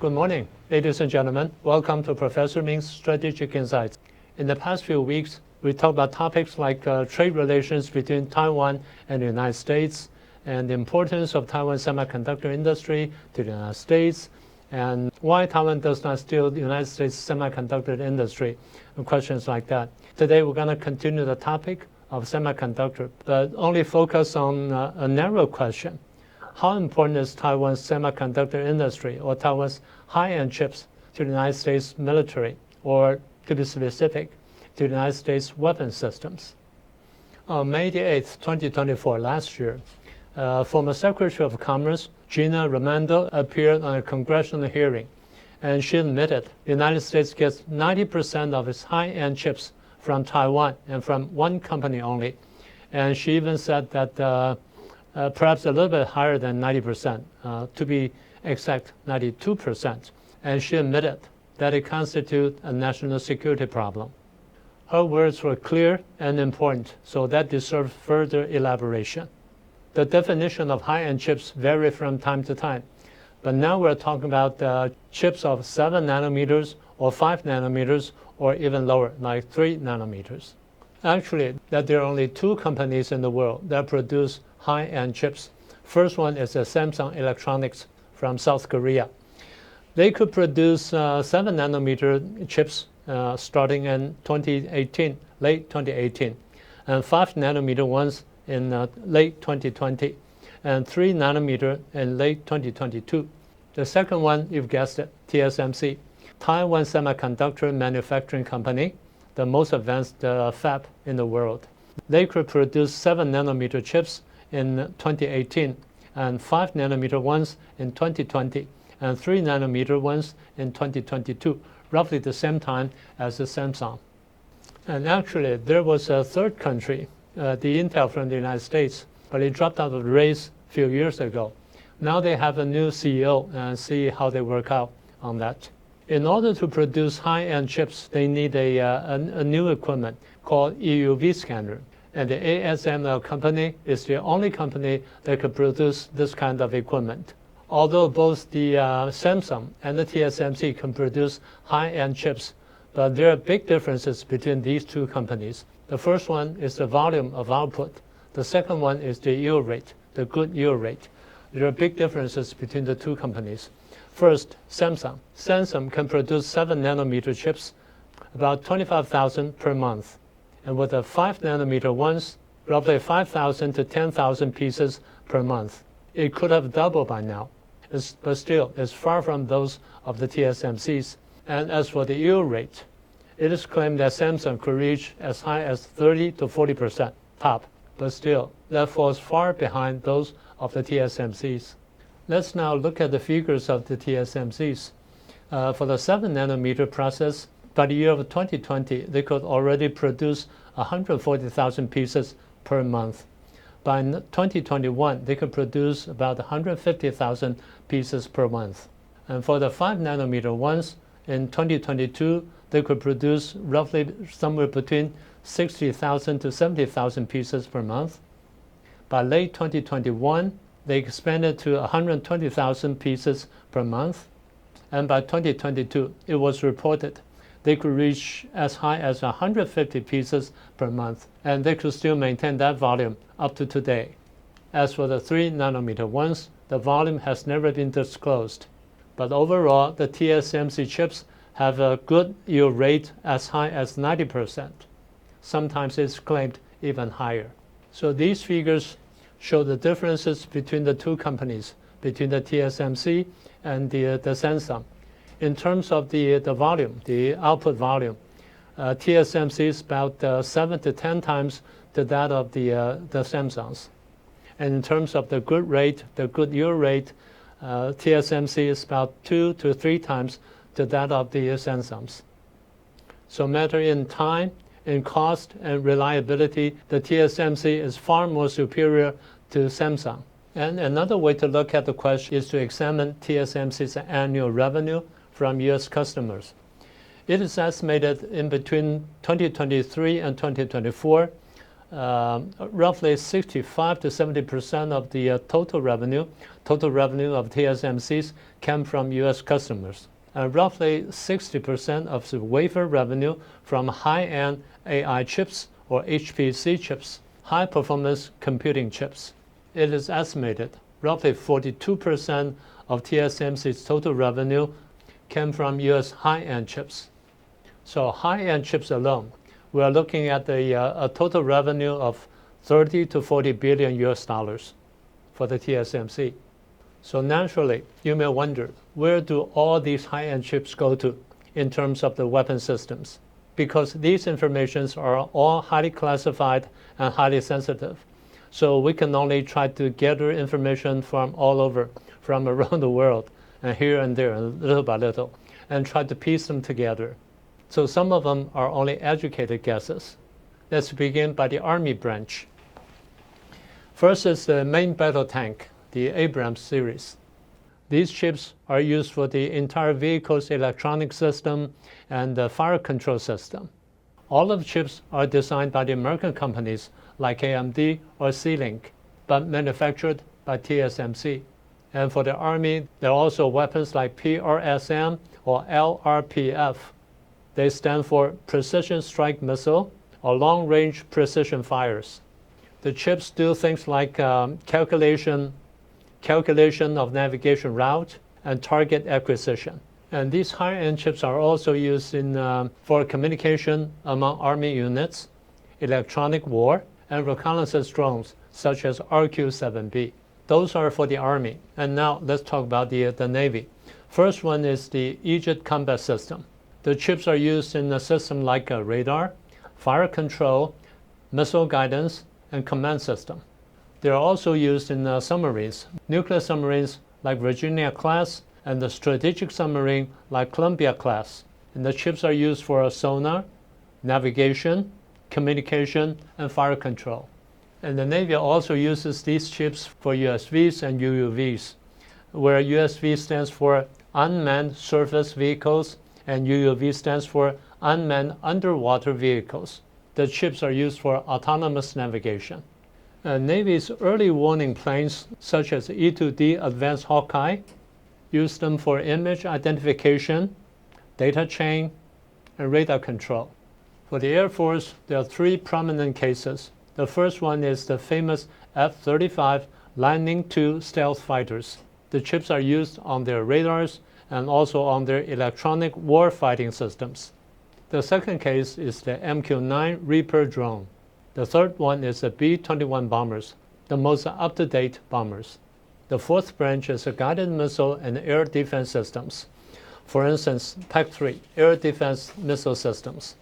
Good morning, ladies and gentlemen. Welcome to Professor Ming's Strategic Insights. In the past few weeks, we talked about topics like trade relations between Taiwan and the United States, and the importance of Taiwan's semiconductor industry to the United States, and why Taiwan does not steal the United States semiconductor industry, and questions like that. Today, we're going to continue the topic of semiconductor, but only focus on a narrow question. How important is Taiwan's semiconductor industry or Taiwan's high-end chips to the United States military, or to be specific, to the United States weapon systems? On May 8, 2024, last year, former Secretary of Commerce Gina Raimondo appeared on a congressional hearing, and she admitted the United States gets 90% of its high-end chips from Taiwan and from one company only. And she even said that perhaps a little bit higher than 90%, to be exact, 92%. And she admitted that it constitutes a national security problem. Her words were clear and important, so that deserves further elaboration. The definition of high-end chips vary from time to time, but now we're talking about chips of 7 nanometers or 5 nanometers or even lower, like 3 nanometers. Actually, that there are only two companies in the world that produce high-end chips. First one is Samsung Electronics from South Korea. They could produce 7 nanometer chips starting in 2018, late 2018, and 5 nanometer ones in late 2020, and 3 nanometer in late 2022. The second one, you've guessed it, TSMC, Taiwan Semiconductor Manufacturing Company, the most advanced fab in the world. They could produce 7 nanometer chips in 2018, and 5 nanometer ones in 2020, and 3 nanometer ones in 2022, roughly the same time as the Samsung. And actually, there was a third country, the Intel from the United States, but it dropped out of the race a few years ago. Now they have a new CEO, and see how they work out on that. In order to produce high-end chips, they need a new equipment called EUV scanner. And the ASML company is the only company that could produce this kind of equipment. Although both the Samsung and the TSMC can produce high-end chips, but there are big differences between these two companies. The first one is the volume of output. The second one is the yield rate, the good yield rate. There are big differences between the two companies. First, Samsung. Samsung can produce 7 nanometer chips, about 25,000 per month. And with the 5 nanometer ones, roughly 5,000 to 10,000 pieces per month. It could have doubled by now, but still, it's far from those of the TSMCs. And as for the yield rate, it is claimed that Samsung could reach as high as 30 to 40% top, but still, that falls far behind those of the TSMCs. Let's now look at the figures of the TSMCs. For the 7 nanometer process, by the year of 2020, they could already produce 140,000 pieces per month. By 2021, they could produce about 150,000 pieces per month. And for the 5 nanometer ones, in 2022, they could produce roughly somewhere between 60,000 to 70,000 pieces per month. By late 2021, they expanded to 120,000 pieces per month. And by 2022, it was reported they could reach as high as 150 pieces per month, and they could still maintain that volume up to today. As for the 3 nanometer ones, the volume has never been disclosed. But overall, the TSMC chips have a good yield rate as high as 90%. Sometimes it's claimed even higher. So these figures show the differences between the two companies, between the TSMC and the Samsung. In terms of the volume, the output volume, TSMC is about 7 to 10 times to that of the Samsungs. And in terms of the good rate, the good yield rate, TSMC is about 2 to 3 times to that of the Samsungs. So matter in time, in cost, and reliability, the TSMC is far more superior to Samsung. And another way to look at the question is to examine TSMC's annual revenue from U.S. customers. It is estimated in between 2023 and 2024, roughly 65 to 70% of the total revenue of TSMC's came from U.S. customers. Roughly 60% of the wafer revenue from high-end AI chips or HPC chips, high-performance computing chips. It is estimated roughly 42% of TSMC's total revenue came from U.S. high-end chips. So high-end chips alone, we are looking at a total revenue of 30 to 40 billion US dollars for the TSMC. So naturally, you may wonder, where do all these high-end chips go to in terms of the weapon systems? Because these informations are all highly classified and highly sensitive. So we can only try to gather information from all over, from around the world, and here and there, little by little, and try to piece them together. So some of them are only educated guesses. Let's begin by the Army branch. First is the main battle tank, the Abrams series. These chips are used for the entire vehicle's electronic system and the fire control system. All of the chips are designed by the American companies like AMD or C-Link, but manufactured by TSMC. And for the Army, there are also weapons like PRSM or LRPF. They stand for Precision Strike Missile or Long Range Precision Fires. The chips do things like calculation of navigation route and target acquisition. And these high-end chips are also used for communication among Army units, electronic war, and reconnaissance drones such as RQ-7B. Those are for the Army. And now let's talk about the Navy. First one is the Aegis Combat System. The chips are used in a system like radar, fire control, missile guidance, and command system. They are also used in submarines, nuclear submarines like Virginia class, and the strategic submarine like Columbia class. And the chips are used for sonar, navigation, communication, and fire control. And the Navy also uses these chips for USVs and UUVs, where USV stands for Unmanned Surface Vehicles, and UUV stands for Unmanned Underwater Vehicles. The chips are used for autonomous navigation. Navy's early warning planes, such as E-2D Advanced Hawkeye, use them for image identification, data chain, and radar control. For the Air Force, there are three prominent cases. The first one is the famous F-35 Lightning II stealth fighters. The chips are used on their radars and also on their electronic warfighting systems. The second case is the MQ-9 Reaper drone. The third one is the B-21 bombers, the most up-to-date bombers. The fourth branch is the guided missile and air defense systems. For instance, PAC-3, air defense missile systems.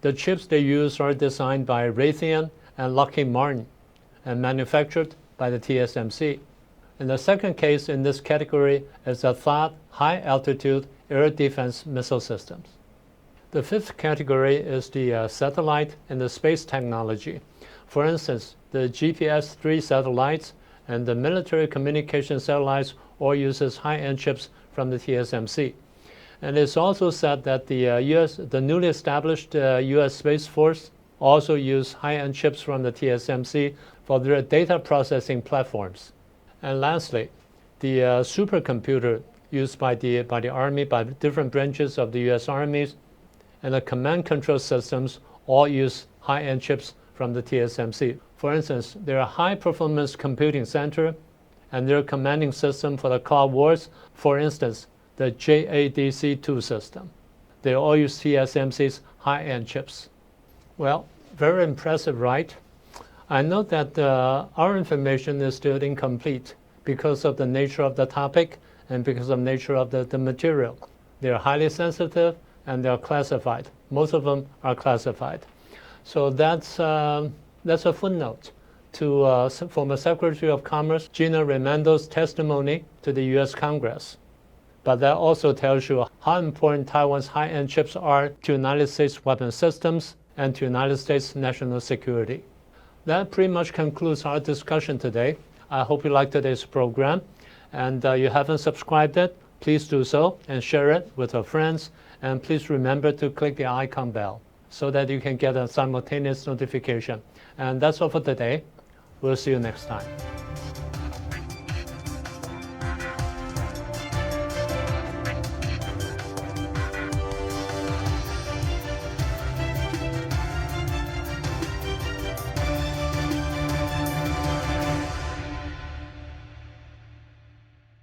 The chips they use are designed by Raytheon and Lockheed Martin and manufactured by the TSMC. And the second case in this category is the THAAD high-altitude air defense missile systems. The fifth category is the satellite and the space technology. For instance, the GPS-3 satellites and the military communication satellites all uses high-end chips from the TSMC. And it's also said that the newly established U.S. Space Force also use high-end chips from the TSMC for their data processing platforms. And lastly, the supercomputer used by the Army, by different branches of the U.S. armies, and the command control systems all use high-end chips from the TSMC. For instance, their high-performance computing center and their commanding system for the cloud wars, for instance, the JADC2 system. They all use TSMC's high-end chips. Well, very impressive, right? I know that our information is still incomplete because of the nature of the topic and because of the nature of the material. They are highly sensitive and they are classified. Most of them are classified. So that's a footnote to former Secretary of Commerce Gina Raimondo's testimony to the U.S. Congress. But that also tells you how important Taiwan's high-end chips are to United States weapon systems and to United States national security. That pretty much concludes our discussion today. I hope you liked today's program. And you haven't subscribed yet, please do so and share it with your friends. And please remember to click the icon bell. so that you can get a simultaneous notification. And that's all for today. We'll see you next time.